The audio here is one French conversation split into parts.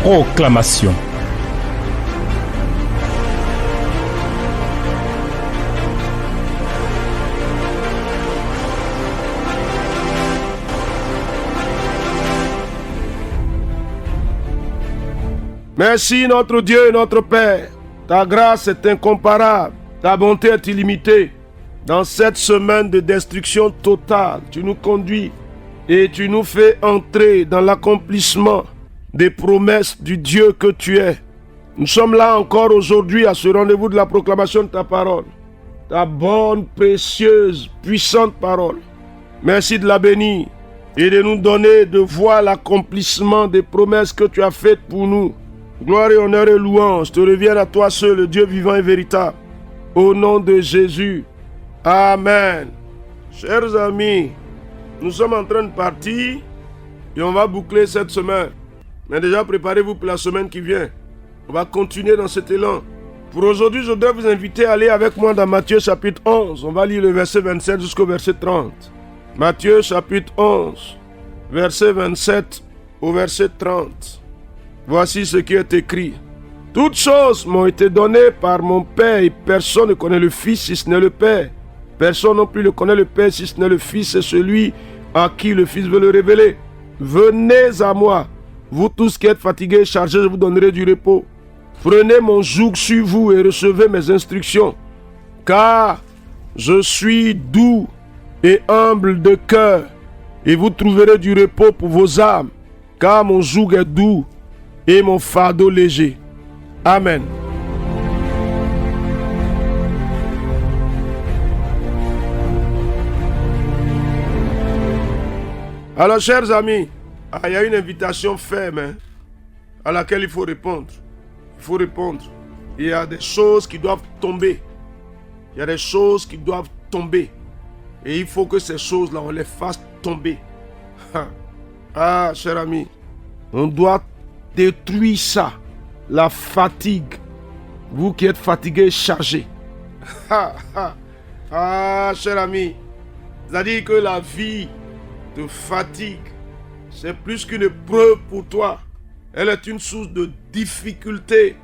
Proclamation. Merci notre Dieu et notre Père. Ta grâce est incomparable, ta bonté est illimitée. Dans cette semaine de destruction totale, tu nous conduis et tu nous fais entrer dans l'accomplissement des promesses du Dieu que tu es. Nous sommes là encore aujourd'hui à ce rendez-vous de la proclamation de ta parole. Ta bonne, précieuse, puissante parole. Merci de la bénir et de nous donner de voir l'accomplissement des promesses que tu as faites pour nous. Gloire et honneur et louange te reviennent à toi seul, le Dieu vivant et véritable. Au nom de Jésus. Amen. Chers amis, nous sommes en train de partir et on va boucler cette semaine. Mais déjà, préparez-vous pour la semaine qui vient. On va continuer dans cet élan. Pour aujourd'hui, je dois vous inviter à aller avec moi dans Matthieu chapitre 11. On va lire le verset 27 jusqu'au verset 30. Matthieu chapitre 11, verset 27 au verset 30. Voici ce qui est écrit. Toutes choses m'ont été données par mon Père et personne ne connaît le Fils si ce n'est le Père. Personne non plus ne connaît le Père si ce n'est le Fils et celui à qui le Fils veut le révéler. Venez à moi, vous tous qui êtes fatigués et chargés, je vous donnerai du repos. Prenez mon joug sur vous et recevez mes instructions, car je suis doux et humble de cœur, et vous trouverez du repos pour vos âmes, car mon joug est doux et mon fardeau léger. Amen. Alors, chers amis, il y a une invitation ferme à laquelle il faut répondre. Il faut répondre. Il y a des choses qui doivent tomber. Il y a des choses qui doivent tomber. Et il faut que ces choses-là, on les fasse tomber. Ah, cher ami, on doit détruire ça. La fatigue. Vous qui êtes fatigués et chargés. Ah, cher ami, c'est-à-dire que la vie te fatigue. C'est plus qu'une épreuve pour toi. Elle est une source de difficulté.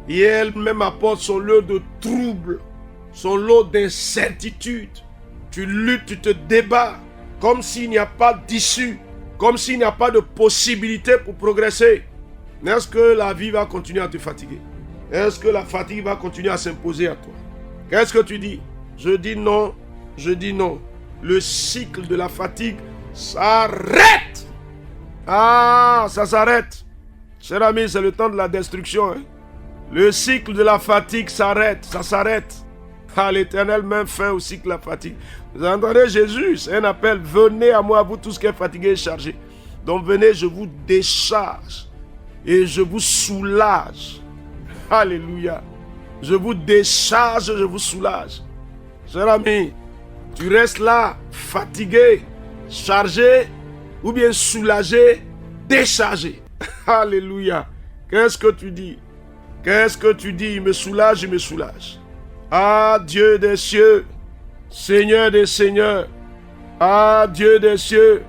Et elle-même apporte son lot de troubles, son lot d'incertitudes. Tu luttes, tu te débats, comme s'il n'y a pas d'issue, comme s'il n'y a pas de possibilité pour progresser. Est-ce que la vie va continuer à te fatiguer? Est-ce que la fatigue va continuer à s'imposer à toi? Qu'est-ce que tu dis? Je dis non, je dis non. Le cycle de la fatigue s'arrête. Ah, ça s'arrête. Cher ami, c'est le temps de la destruction. Le cycle de la fatigue s'arrête, ça s'arrête. Ah, l'Éternel met fin au cycle de la fatigue. Vous entendez Jésus, c'est un appel. Venez à moi, vous tous qui êtes fatigués et chargés. Donc venez, je vous décharge. Et je vous soulage. Alléluia. Je vous décharge, je vous soulage. Cher ami, tu restes là, fatigué, chargé, ou bien soulagé, déchargé. Alléluia. Qu'est-ce que tu dis? Qu'est-ce que tu dis? Il me soulage, il me soulage. Ah, Dieu des cieux, Seigneur des seigneurs. Ah, Dieu des cieux.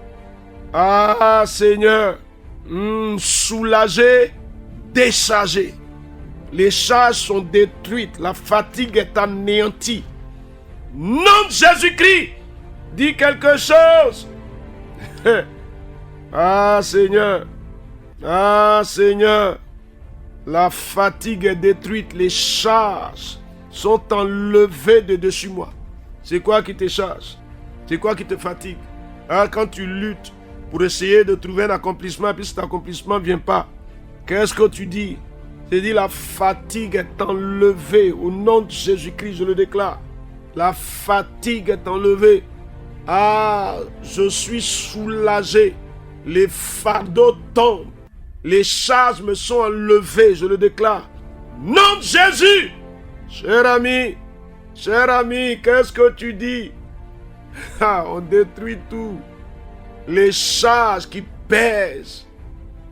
Ah, Seigneur. Soulagé, déchargé. Les charges sont détruites, la fatigue est anéantie. Nom de Jésus-Christ, dis quelque chose. Ah Seigneur, ah Seigneur, la fatigue est détruite, les charges sont enlevées de dessus moi. C'est quoi qui te charge? C'est quoi qui te fatigue? Quand tu luttes pour essayer de trouver un accomplissement, puis cet accomplissement ne vient pas. Qu'est-ce que tu dis? Tu dis la fatigue est enlevée. Au nom de Jésus-Christ, je le déclare. La fatigue est enlevée. Ah, je suis soulagé. Les fardeaux tombent. Les charges me sont enlevées, je le déclare. Nom de Jésus! Cher ami, qu'est-ce que tu dis? On détruit tout. Les charges qui pèsent,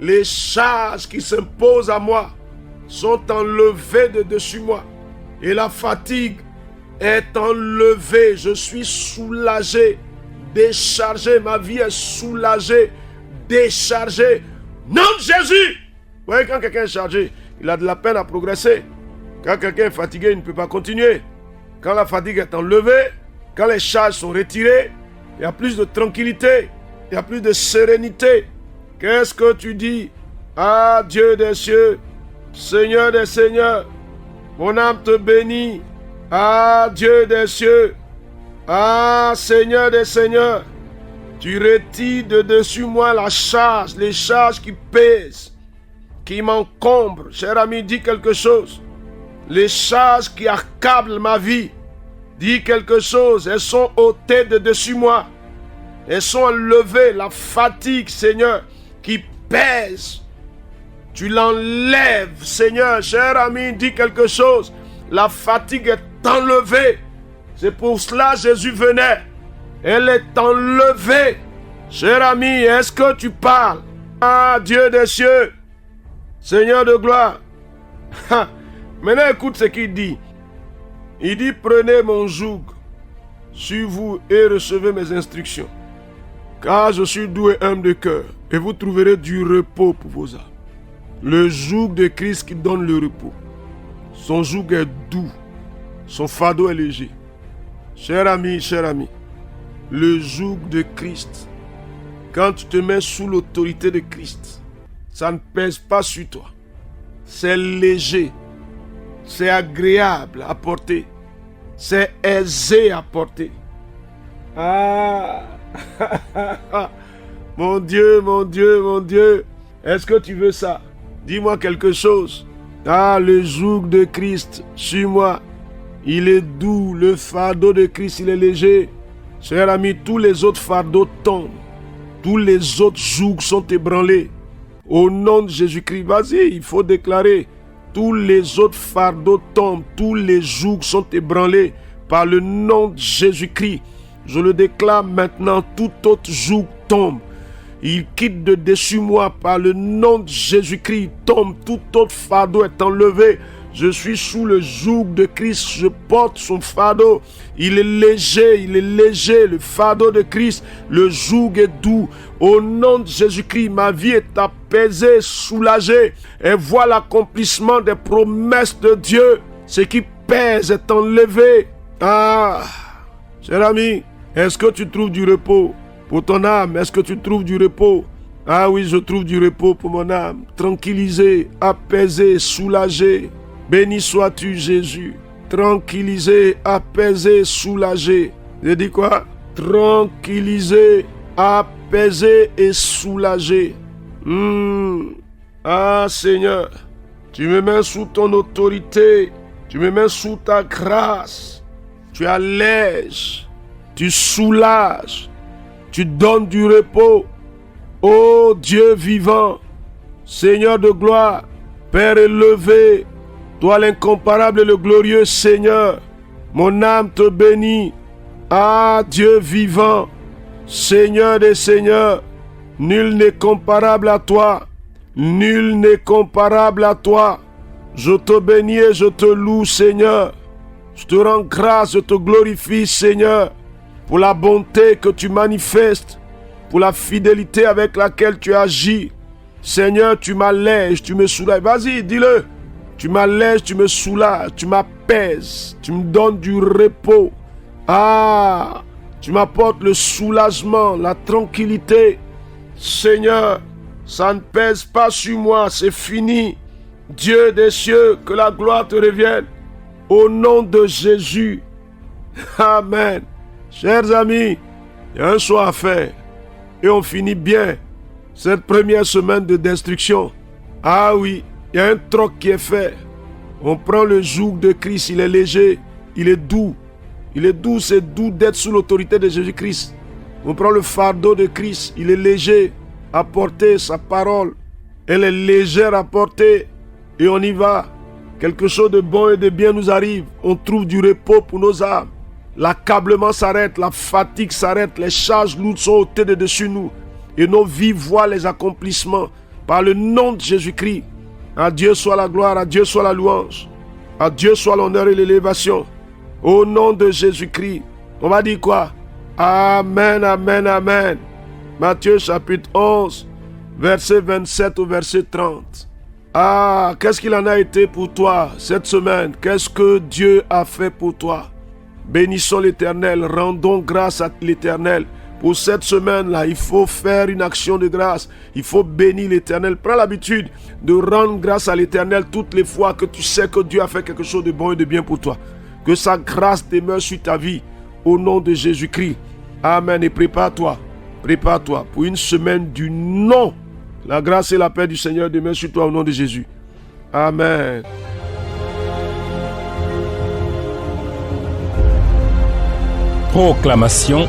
les charges qui s'imposent à moi sont enlevées de dessus moi. Et la fatigue est enlevée. Je suis soulagé, déchargé. Ma vie est soulagée, déchargée. Nom de Jésus, Vous voyez, quand quelqu'un est chargé, il a de la peine à progresser. Quand quelqu'un est fatigué, il ne peut pas continuer. Quand la fatigue est enlevée, quand les charges sont retirées, il y a plus de tranquillité, il y a plus de sérénité. Qu'est-ce que tu dis? Ah, Dieu des cieux, Seigneur des seigneurs, mon âme te bénit. Ah, Dieu des cieux, ah, Seigneur des seigneurs, tu retires de dessus moi la charge, les charges qui pèsent, qui m'encombrent. Cher ami, dis quelque chose. Les charges qui accablent ma vie, dis quelque chose. Elles sont ôtées de dessus moi. Elles sont enlevées. La fatigue, Seigneur, qui pèse, tu l'enlèves, Seigneur. Cher ami, dis quelque chose. La fatigue est enlevée. C'est pour cela que Jésus venait. Elle est enlevée. Cher ami, est-ce que tu parles? Ah, Dieu des cieux, Seigneur de gloire. Maintenant, écoute ce qu'il dit. Il dit, prenez mon joug sur vous et recevez mes instructions. Car je suis doux et humble de cœur, et vous trouverez du repos pour vos âmes. Le joug de Christ qui donne le repos. Son joug est doux, son fardeau est léger. Cher ami, le joug de Christ, quand tu te mets sous l'autorité de Christ, ça ne pèse pas sur toi. C'est léger, c'est agréable à porter, c'est aisé à porter. Ah, mon Dieu, mon Dieu, mon Dieu, est-ce que tu veux ça? Dis-moi quelque chose. Ah, le joug de Christ sur moi, il est doux, le fardeau de Christ, il est léger. Cher ami, tous les autres fardeaux tombent. Tous les autres jougs sont ébranlés. Au nom de Jésus-Christ, vas-y, il faut déclarer. Tous les autres fardeaux tombent. Tous les jougs sont ébranlés par le nom de Jésus-Christ. Je le déclare maintenant, tout autre joug tombe. Il quitte de dessus moi par le nom de Jésus-Christ. Il tombe, tout autre fardeau est enlevé. Je suis sous le joug de Christ, je porte son fardeau. Il est léger, le fardeau de Christ. Le joug est doux. Au nom de Jésus-Christ, ma vie est apaisée, soulagée. Et vois l'accomplissement des promesses de Dieu. Ce qui pèse est enlevé. Ah, cher ami, est-ce que tu trouves du repos pour ton âme? Est-ce que tu trouves du repos? Ah oui, je trouve du repos pour mon âme. Tranquillisé, apaisé, soulagé. Béni sois-tu, Jésus. Tranquillisé, apaisé, soulagé. J'ai dit quoi? Tranquillisé, apaisé et soulagé. Ah, Seigneur, tu me mets sous ton autorité. Tu me mets sous ta grâce. Tu allèges. Tu soulages. Tu donnes du repos. Ô Dieu vivant, Seigneur de gloire, Père élevé, toi l'incomparable et le glorieux Seigneur, mon âme te bénit. Ah, Dieu vivant, Seigneur des seigneurs, nul n'est comparable à toi. Nul n'est comparable à toi. Je te bénis et je te loue, Seigneur. Je te rends grâce, je te glorifie, Seigneur, pour la bonté que tu manifestes, pour la fidélité avec laquelle tu agis. Seigneur, tu m'allèges, tu me soulages. Vas-y, dis-le. Tu m'allèges, tu me soulages, tu m'apaises, tu me donnes du repos. Ah, tu m'apportes le soulagement, la tranquillité. Seigneur, ça ne pèse pas sur moi, c'est fini. Dieu des cieux, que la gloire te revienne. Au nom de Jésus. Amen. Chers amis, il y a un choix à faire. Et on finit bien cette première semaine de destruction. Ah oui, il y a un troc qui est fait. On prend le joug de Christ, il est léger, il est doux. Il est doux, c'est doux d'être sous l'autorité de Jésus-Christ. On prend le fardeau de Christ, il est léger à porter, sa parole. Elle est légère à porter et on y va. Quelque chose de bon et de bien nous arrive. On trouve du repos pour nos âmes. L'accablement s'arrête, la fatigue s'arrête, les charges lourdes sont ôtées de dessus nous. Et nos vies voient les accomplissements par le nom de Jésus-Christ. À Dieu soit la gloire, à Dieu soit la louange. À Dieu soit l'honneur et l'élévation. Au nom de Jésus-Christ. On va dire quoi? Amen, amen, amen. Matthieu chapitre 11, verset 27 au verset 30. Ah, qu'est-ce qu'il en a été pour toi cette semaine? Qu'est-ce que Dieu a fait pour toi? Bénissons l'Éternel, rendons grâce à l'Éternel. Pour cette semaine-là, il faut faire une action de grâce. Il faut bénir l'Éternel. Prends l'habitude de rendre grâce à l'Éternel toutes les fois que tu sais que Dieu a fait quelque chose de bon et de bien pour toi. Que sa grâce demeure sur ta vie. Au nom de Jésus-Christ. Amen. Et prépare-toi pour une semaine du non. La grâce et la paix du Seigneur demeurent sur toi au nom de Jésus. Amen. Proclamation.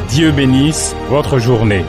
Dieu bénisse votre journée.